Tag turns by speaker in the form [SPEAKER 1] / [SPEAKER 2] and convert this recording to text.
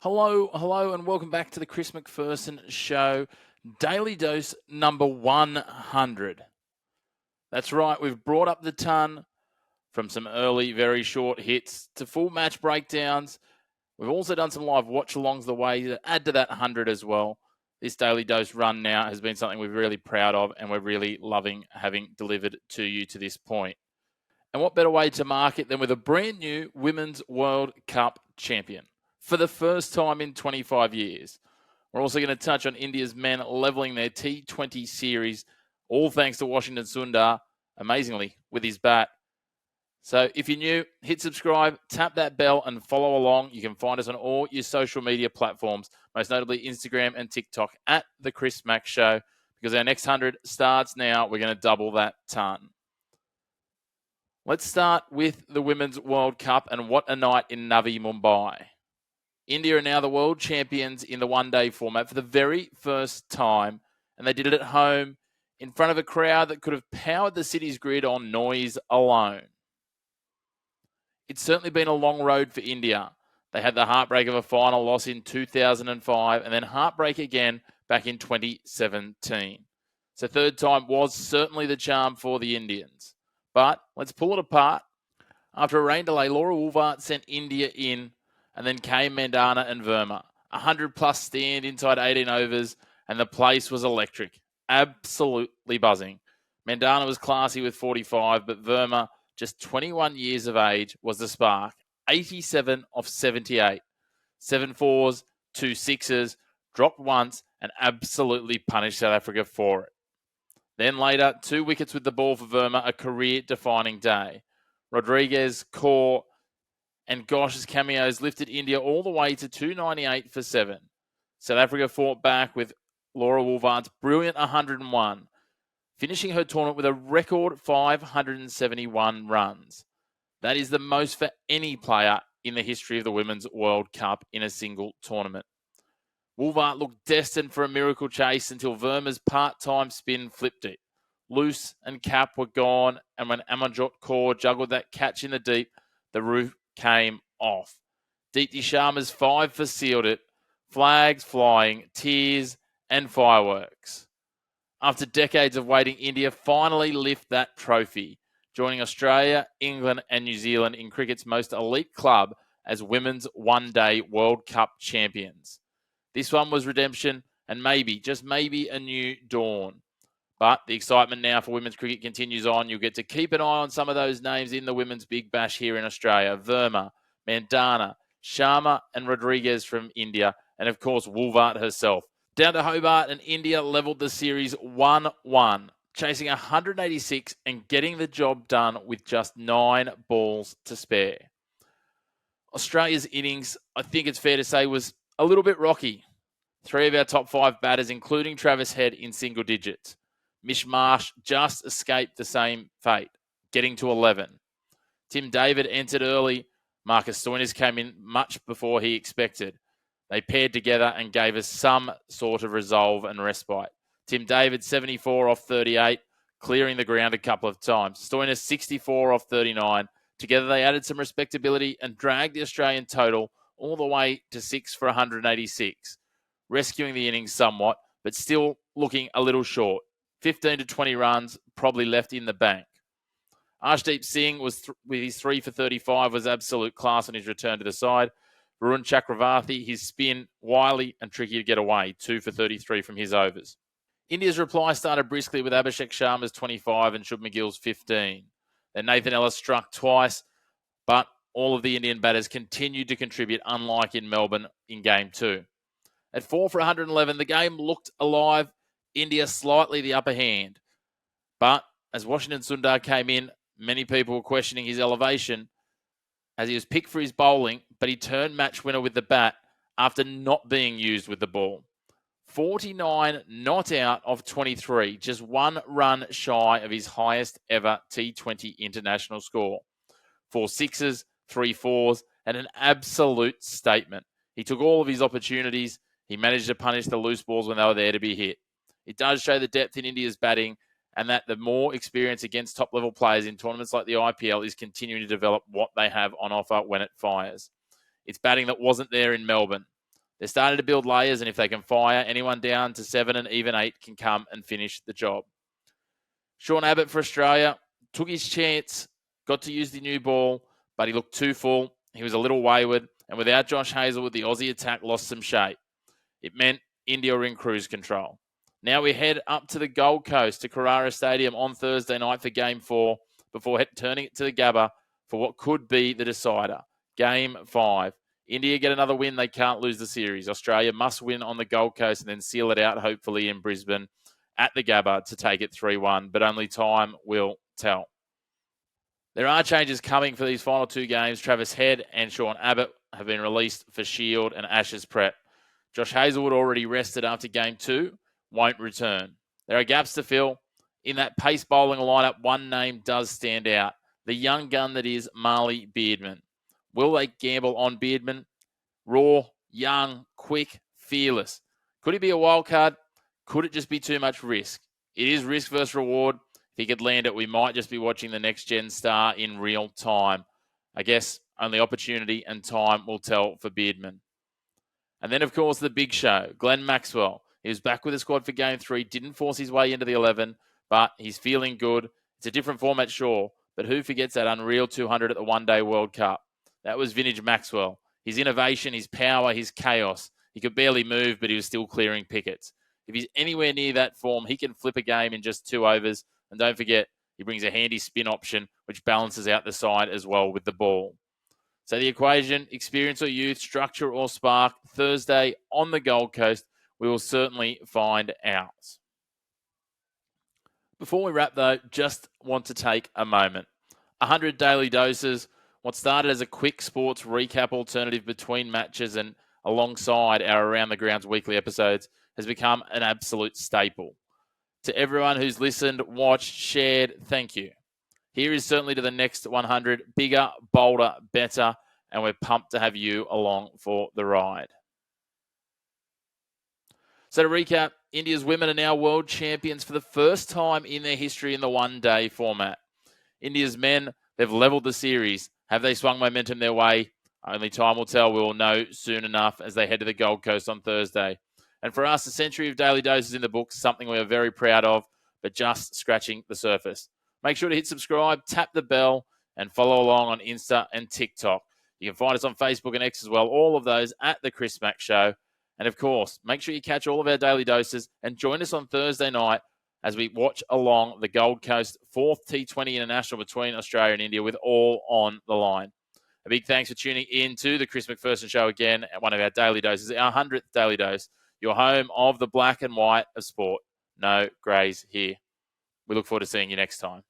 [SPEAKER 1] Hello, and welcome back to the Chris McPherson Show, Daily Dose number 100. That's right, we've brought up the ton from some early, very short hits to full match breakdowns. We've also done some live watch-alongs the way to add to that 100 as well. This Daily Dose run now has been something we're really proud of, and we're really loving having delivered to you to this point. And what better way to market than with a brand new Women's World Cup champion for the first time in 25 years. We're also going to touch on India's men levelling their T20 series, all thanks to Washington Sundar, amazingly, with his bat. So if you're new, hit subscribe, tap that bell, and follow along. You can find us on all your social media platforms, most notably Instagram and TikTok, at The Chris Mack Show, because our next 100 starts now. We're going to double that ton. Let's start with the Women's World Cup and what a night in Navi Mumbai. India are now the world champions in the one-day format for the very first time, and they did it at home in front of a crowd that could have powered the city's grid on noise alone. It's certainly been a long road for India. They had the heartbreak of a final loss in 2005 and then heartbreak again back in 2017. So third time was certainly the charm for the Indians. But let's pull it apart. After a rain delay, Laura Woolvart sent India in, and then came Mandana and Verma. 100-plus stand inside 18 overs, and the place was electric. Absolutely buzzing. Mandana was classy with 45, but Verma, just 21 years of age, was the spark. 87 off 78. 7 fours, 2 sixes, dropped once, and absolutely punished South Africa for it. Then later, 2 wickets with the ball for Verma, a career-defining day. Rodriguez, Kaur, and Gosh's cameos lifted India all the way to 298 for 7. South Africa fought back with Laura Woolvart's brilliant 101, finishing her tournament with a record 571 runs. That is the most for any player in the history of the Women's World Cup in a single tournament. Woolvart looked destined for a miracle chase until Verma's part-time spin flipped it. Loose and cap were gone, and when Amanjot Kaur juggled that catch in the deep, the roof came off. Deepti Sharma's 5 for sealed it. Flags flying, tears and fireworks. After decades of waiting, India finally lift that trophy, joining Australia, England and New Zealand in cricket's most elite club as Women's One-Day World Cup champions. This one was redemption and maybe, just maybe, a new dawn. But the excitement now for women's cricket continues on. You'll get to keep an eye on some of those names in the Women's Big Bash here in Australia. Verma, Mandana, Sharma and Rodriguez from India, and of course Woolvart herself. Down to Hobart, and India levelled the series 1-1, chasing 186 and getting the job done with just 9 balls to spare. Australia's innings, I think it's fair to say, was a little bit rocky. 3 of our top 5 batters, including Travis Head, in single digits. Mish Marsh just escaped the same fate, getting to 11. Tim David entered early. Marcus Stoinis came in much before he expected. They paired together and gave us some sort of resolve and respite. Tim David, 74 off 38, clearing the ground a couple of times. Stoinis, 64 off 39. Together they added some respectability and dragged the Australian total all the way to 6 for 186, rescuing the innings somewhat, but still looking a little short. 15 to 20 runs probably left in the bank. Arshdeep Singh with his 3 for 35 was absolute class on his return to the side. Varun Chakravarthi, his spin, wily and tricky to get away, 2 for 33 from his overs. India's reply started briskly with Abhishek Sharma's 25 and Shub McGill's 15. Then Nathan Ellis struck twice, but all of the Indian batters continued to contribute, unlike in Melbourne in Game 2. At 4 for 111, the game looked alive. India slightly the upper hand. But as Washington Sundar came in, many people were questioning his elevation as he was picked for his bowling, but he turned match winner with the bat after not being used with the ball. 49 not out of 23, just 1 run shy of his highest ever T20 international score. 4 sixes, 3 fours, and an absolute statement. He took all of his opportunities. He managed to punish the loose balls when they were there to be hit. It does show the depth in India's batting and that the more experience against top-level players in tournaments like the IPL is continuing to develop what they have on offer when it fires. It's batting that wasn't there in Melbourne. They're starting to build layers, and if they can fire, anyone down to 7 and even 8 can come and finish the job. Sean Abbott for Australia took his chance, got to use the new ball, but he looked too full. He was a little wayward, and without Josh Hazlewood, the Aussie attack lost some shape. It meant India were in cruise control. Now we head up to the Gold Coast to Carrara Stadium on Thursday night for Game 4 before turning it to the Gabba for what could be the decider. Game 5. India get another win. They can't lose the series. Australia must win on the Gold Coast and then seal it out, hopefully, in Brisbane at the Gabba to take it 3-1, but only time will tell. There are changes coming for these final 2 games. Travis Head and Sean Abbott have been released for Shield and Ashes prep. Josh Hazlewood, already rested after Game 2, won't return. There are gaps to fill. In that pace bowling lineup, one name does stand out. The young gun that is Marley Beardman. Will they gamble on Beardman? Raw, young, quick, fearless. Could he be a wild card? Could it just be too much risk? It is risk versus reward. If he could land it, we might just be watching the next-gen star in real time. I guess only opportunity and time will tell for Beardman. And then, of course, the big show, Glenn Maxwell. He was back with the squad for Game 3, didn't force his way into the 11, but he's feeling good. It's a different format, sure, but who forgets that unreal 200 at the One-Day World Cup? That was vintage Maxwell. His innovation, his power, his chaos. He could barely move, but he was still clearing pickets. If he's anywhere near that form, he can flip a game in just 2 overs. And don't forget, he brings a handy spin option, which balances out the side as well with the ball. So the equation, experience or youth, structure or spark, Thursday on the Gold Coast, we will certainly find out. Before we wrap, though, just want to take a moment. 100 daily doses, what started as a quick sports recap alternative between matches and alongside our Around the Grounds weekly episodes, has become an absolute staple. To everyone who's listened, watched, shared, thank you. Here is certainly to the next 100, bigger, bolder, better, and we're pumped to have you along for the ride. So to recap, India's women are now world champions for the first time in their history in the one-day format. India's men, they've leveled the series. Have they swung momentum their way? Only time will tell. We will know soon enough as they head to the Gold Coast on Thursday. And for us, a century of daily doses in the books, something we are very proud of, but just scratching the surface. Make sure to hit subscribe, tap the bell, and follow along on Insta and TikTok. You can find us on Facebook and X as well, all of those at The Chris Mack Show. And of course, make sure you catch all of our daily doses and join us on Thursday night as we watch along the Gold Coast 4th T20 International between Australia and India with all on the line. A big thanks for tuning in to The Chris McPherson Show again at one of our daily doses, our 100th daily dose, your home of the black and white of sport. No greys here. We look forward to seeing you next time.